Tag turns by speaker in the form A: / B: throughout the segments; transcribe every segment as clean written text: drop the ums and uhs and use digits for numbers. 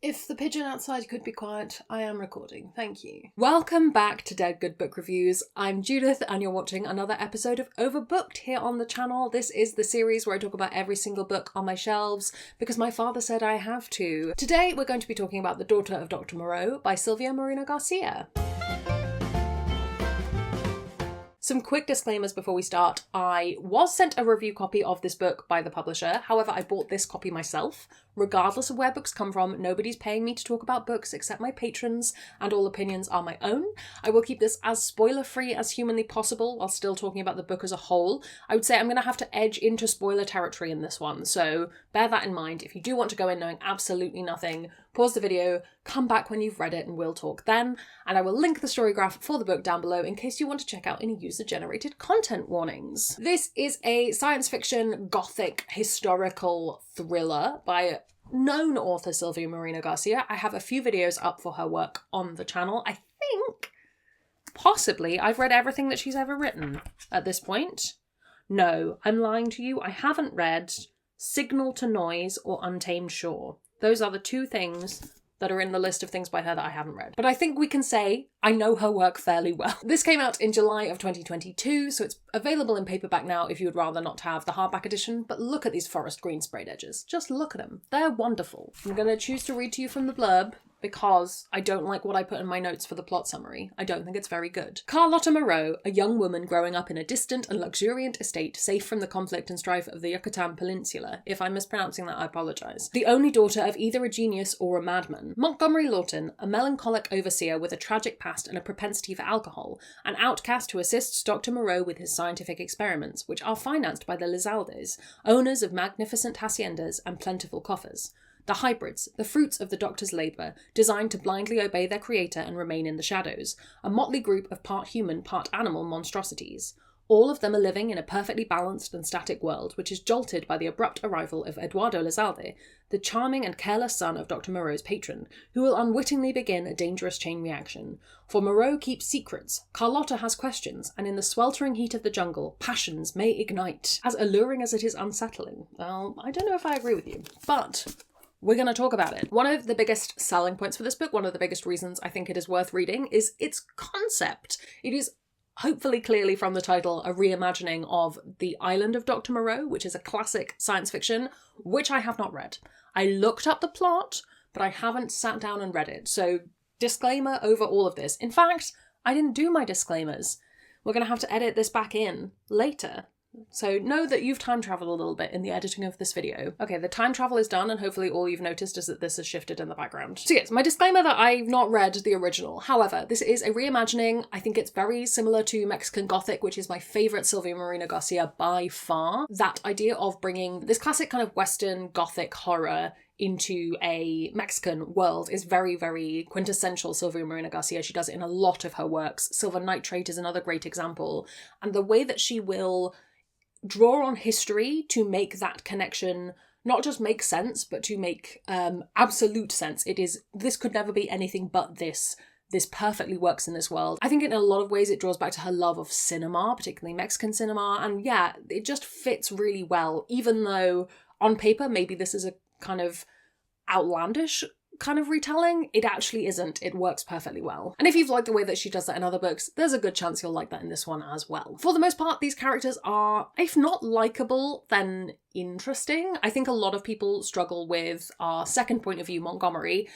A: If the pigeon outside could be quiet, I am recording. Thank you.
B: Welcome back to Dead Good Book Reviews. I'm Judith and you're watching another episode of Overbooked here on the channel. This is the series where I talk about every single book on my shelves because my father said I have to. Today we're going to be talking about The Daughter of Dr. Moreau by Silvia Moreno-Garcia. Some quick disclaimers before we start. I was sent a review copy of this book by the publisher. However, I bought this copy myself. Regardless of where books come from, nobody's paying me to talk about books except my patrons, and all opinions are my own. I will keep this as spoiler-free as humanly possible while still talking about the book as a whole. I would say I'm going to have to edge into spoiler territory in this one, so bear that in mind. If you do want to go in knowing absolutely nothing, pause the video, come back when you've read it and we'll talk then, and I will link the story graph for the book down below in case you want to check out any user-generated content warnings. This is a science fiction, gothic, historical thriller by known author Silvia Moreno-Garcia. I have a few videos up for her work on the channel. I think, possibly, I've read everything that she's ever written at this point. No, I'm lying to you. I haven't read Signal to Noise or Untamed Shore. Those are the two things that are in the list of things by her that I haven't read. But I think we can say I know her work fairly well. This came out in July of 2022, so it's available in paperback now if you would rather not have the hardback edition, but look at these forest green sprayed edges. Just look at them. They're wonderful. I'm going to choose to read to you from the blurb because I don't like what I put in my notes for the plot summary. I don't think it's very good. Carlotta Moreau, a young woman growing up in a distant and luxuriant estate safe from the conflict and strife of the Yucatan Peninsula. If I'm mispronouncing that, I apologise. The only daughter of either a genius or a madman. Montgomery Lawton, a melancholic overseer with a tragic past and a propensity for alcohol, an outcast who assists Dr. Moreau with his scientific experiments, which are financed by the Lizaldes, owners of magnificent haciendas and plentiful coffers. The hybrids, the fruits of the doctor's labour, designed to blindly obey their creator and remain in the shadows, a motley group of part human, part animal monstrosities. All of them are living in a perfectly balanced and static world, which is jolted by the abrupt arrival of Eduardo Lizalde, the charming and careless son of Dr. Moreau's patron, who will unwittingly begin a dangerous chain reaction. For Moreau keeps secrets, Carlotta has questions, and in the sweltering heat of the jungle, passions may ignite. As alluring as it is unsettling. Well, I don't know if I agree with you, but we're going to talk about it. One of the biggest selling points for this book, one of the biggest reasons I think it is worth reading, is its concept. It is hopefully clearly from the title a reimagining of The Island of Dr. Moreau, which is a classic science fiction, which I have not read. I looked up the plot, but I haven't sat down and read it. So disclaimer over all of this. In fact, I didn't do my disclaimers. We're going to have to edit this back in later. So know that you've time travelled a little bit in the editing of this video. Okay, the time travel is done and hopefully all you've noticed is that this has shifted in the background. So yes, my disclaimer that I've not read the original. However, this is a reimagining. I think it's very similar to Mexican Gothic, which is my favourite Silvia Moreno-Garcia by far. That idea of bringing this classic kind of Western Gothic horror into a Mexican world is very, very quintessential Silvia Moreno-Garcia. She does it in a lot of her works. Silver Nitrate is another great example. And the way that she will draw on history to make that connection not just make sense, but to make absolute sense. This could never be anything but this. This perfectly works in this world. I think in a lot of ways it draws back to her love of cinema, particularly Mexican cinema, and yeah, it just fits really well, even though on paper maybe this is a kind of outlandish kind of retelling, it actually isn't. It works perfectly well. And if you've liked the way that she does that in other books, there's a good chance you'll like that in this one as well. For the most part, these characters are, if not likable, then interesting. I think a lot of people struggle with our second point of view, Montgomery,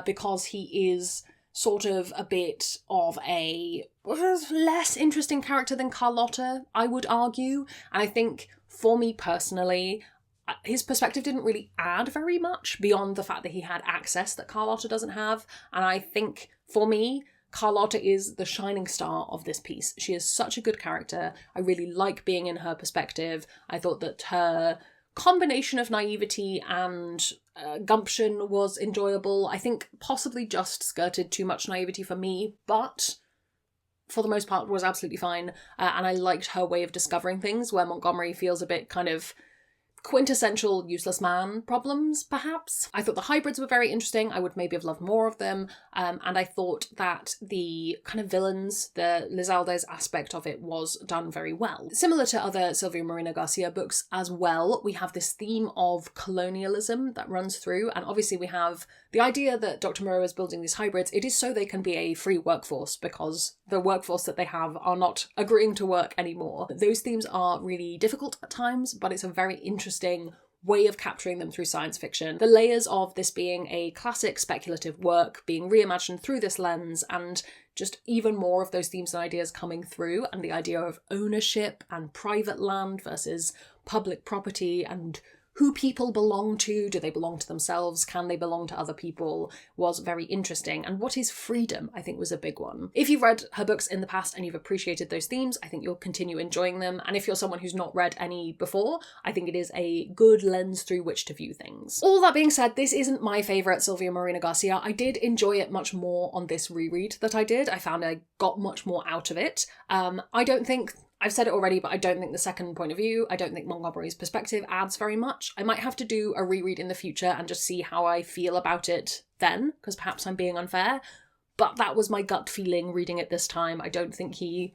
B: because he is sort of a bit of a less interesting character than Carlotta, I would argue. And I think for me personally, his perspective didn't really add very much beyond the fact that he had access that Carlotta doesn't have. And I think, for me, Carlotta is the shining star of this piece. She is such a good character. I really like being in her perspective. I thought that her combination of naivety and gumption was enjoyable. I think possibly just skirted too much naivety for me, but for the most part was absolutely fine. And I liked her way of discovering things, where Montgomery feels a bit kind of quintessential useless man problems, perhaps. I thought the hybrids were very interesting. I would maybe have loved more of them. And I thought that the kind of villains, the Lizaldes aspect of it was done very well. Similar to other Silvia Moreno-Garcia books as well, we have this theme of colonialism that runs through. And obviously we have the idea that Dr. Moreau is building these hybrids, it is so they can be a free workforce, because the workforce that they have are not agreeing to work anymore. Those themes are really difficult at times, but it's a very interesting way of capturing them through science fiction. The layers of this being a classic speculative work being reimagined through this lens, and just even more of those themes and ideas coming through, and the idea of ownership and private land versus public property, and who people belong to. Do they belong to themselves? Can they belong to other people? Was very interesting. And what is freedom, I think, was a big one. If you've read her books in the past and you've appreciated those themes, I think you'll continue enjoying them. And if you're someone who's not read any before, I think it is a good lens through which to view things. All that being said, this isn't my favourite Silvia Moreno-Garcia. I did enjoy it much more on this reread that I did. I found I got much more out of it. I don't think... I've said it already, but I don't think the second point of view, I don't think Montgomery's perspective adds very much. I might have to do a reread in the future and just see how I feel about it then, because perhaps I'm being unfair. But that was my gut feeling reading it this time. I don't think he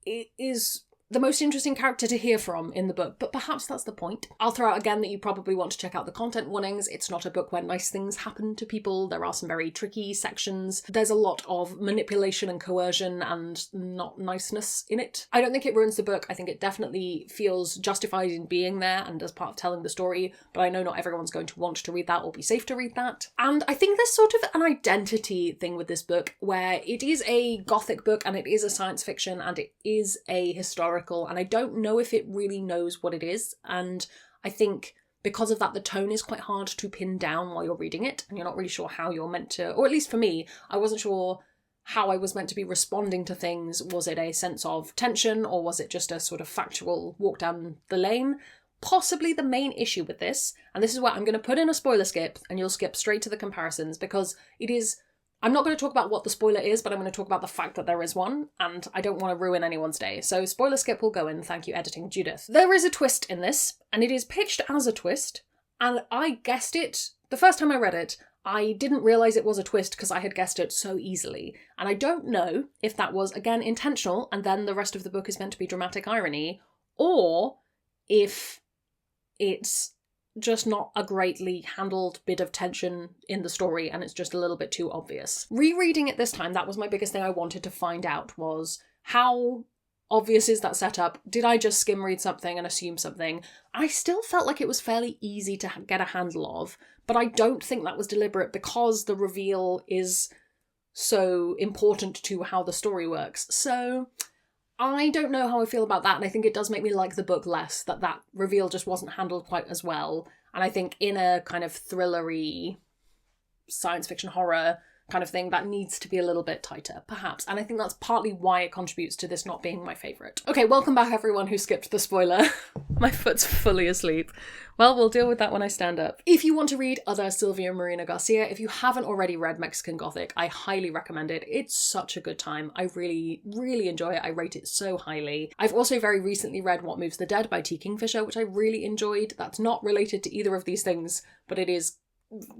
B: is the most interesting character to hear from in the book, but perhaps that's the point. I'll throw out again that you probably want to check out the content warnings. It's not a book where nice things happen to people. There are some very tricky sections. There's a lot of manipulation and coercion and not niceness in it. I don't think it ruins the book. I think it definitely feels justified in being there and as part of telling the story, but I know not everyone's going to want to read that or be safe to read that. And I think there's sort of an identity thing with this book, where it is a gothic book and it is a science fiction and it is a historical, and I don't know if it really knows what it is, and I think because of that the tone is quite hard to pin down while you're reading it, and you're not really sure how you're meant to, or at least for me, I wasn't sure how I was meant to be responding to things. Was it a sense of tension, or was it just a sort of factual walk down the lane? Possibly the main issue with this, and this is where I'm going to put in a spoiler skip, and you'll skip straight to the comparisons, because it is... I'm not going to talk about what the spoiler is, but I'm going to talk about the fact that there is one, and I don't want to ruin anyone's day. So spoiler skip will go in, thank you editing Judith. There is a twist in this, and it is pitched as a twist, and I guessed it the first time I read it. I didn't realise it was a twist because I had guessed it so easily, and I don't know if that was, again, intentional, and then the rest of the book is meant to be dramatic irony, or if it's just not a greatly handled bit of tension in the story and it's just a little bit too obvious. Rereading it this time, that was my biggest thing I wanted to find out, was how obvious is that setup? Did I just skim read something and assume something? I still felt like it was fairly easy to get a handle of, but I don't think that was deliberate because the reveal is so important to how the story works. So I don't know how I feel about that, and I think it does make me like the book less, that reveal just wasn't handled quite as well. And I think in a kind of thrillery science fiction horror kind of thing, that needs to be a little bit tighter, perhaps. And I think that's partly why it contributes to this not being my favourite. Okay, welcome back everyone who skipped the spoiler. My foot's fully asleep. Well, we'll deal with that when I stand up. If you want to read other Silvia Moreno-Garcia, if you haven't already read Mexican Gothic, I highly recommend it. It's such a good time. I really, really enjoy it. I rate it so highly. I've also very recently read What Moves the Dead by T. Kingfisher, which I really enjoyed. That's not related to either of these things, but it is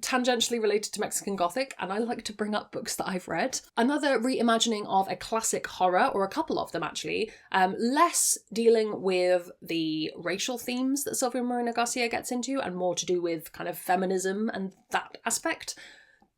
B: tangentially related to Mexican Gothic, and I like to bring up books that I've read. Another reimagining of a classic horror, or a couple of them actually, less dealing with the racial themes that Silvia Moreno-Garcia gets into, and more to do with kind of feminism and that aspect.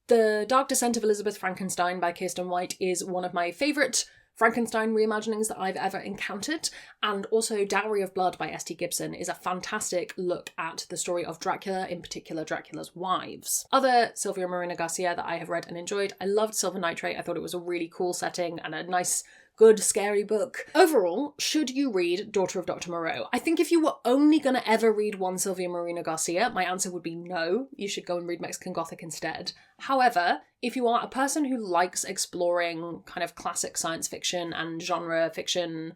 B: The Dark Descent of Elizabeth Frankenstein by Kirsten White is one of my favourite Frankenstein reimaginings that I've ever encountered, and also Dowry of Blood by S.T. Gibson is a fantastic look at the story of Dracula, in particular Dracula's wives. Other Silvia Moreno-Garcia that I have read and enjoyed, I loved Silver Nitrate. I thought it was a really cool setting and a nice, good, scary book. Overall, should you read Daughter of Dr. Moreau? I think if you were only going to ever read one Silvia Moreno-Garcia, my answer would be no, you should go and read Mexican Gothic instead. However, if you are a person who likes exploring kind of classic science fiction and genre fiction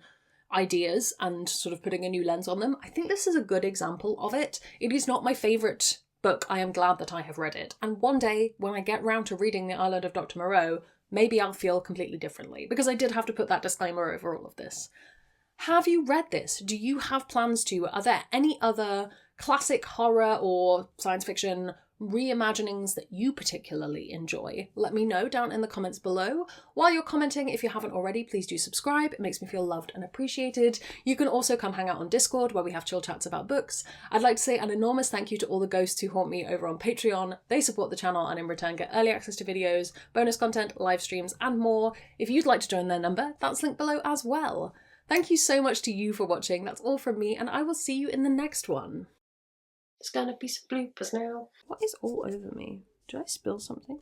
B: ideas and sort of putting a new lens on them, I think this is a good example of it. It is not my favourite book. I am glad that I have read it. And one day, when I get round to reading The Island of Dr. Moreau, maybe I'll feel completely differently, because I did have to put that disclaimer over all of this. Have you read this? Do you have plans to? Are there any other classic horror or science fiction reimaginings that you particularly enjoy. Let me know down in the comments below. While you're commenting, if you haven't already, please do subscribe. It makes me feel loved and appreciated. You can also come hang out on Discord where we have chill chats about books. I'd like to say an enormous thank you to all the ghosts who haunt me over on Patreon. They support the channel and in return get early access to videos, bonus content, live streams, and more. If you'd like to join their number, that's linked below as well. Thank you so much to you for watching. That's all from me, and I will see you in the next one.
A: There's gonna be some bloopers now.
B: What is all over me? Did I spill something?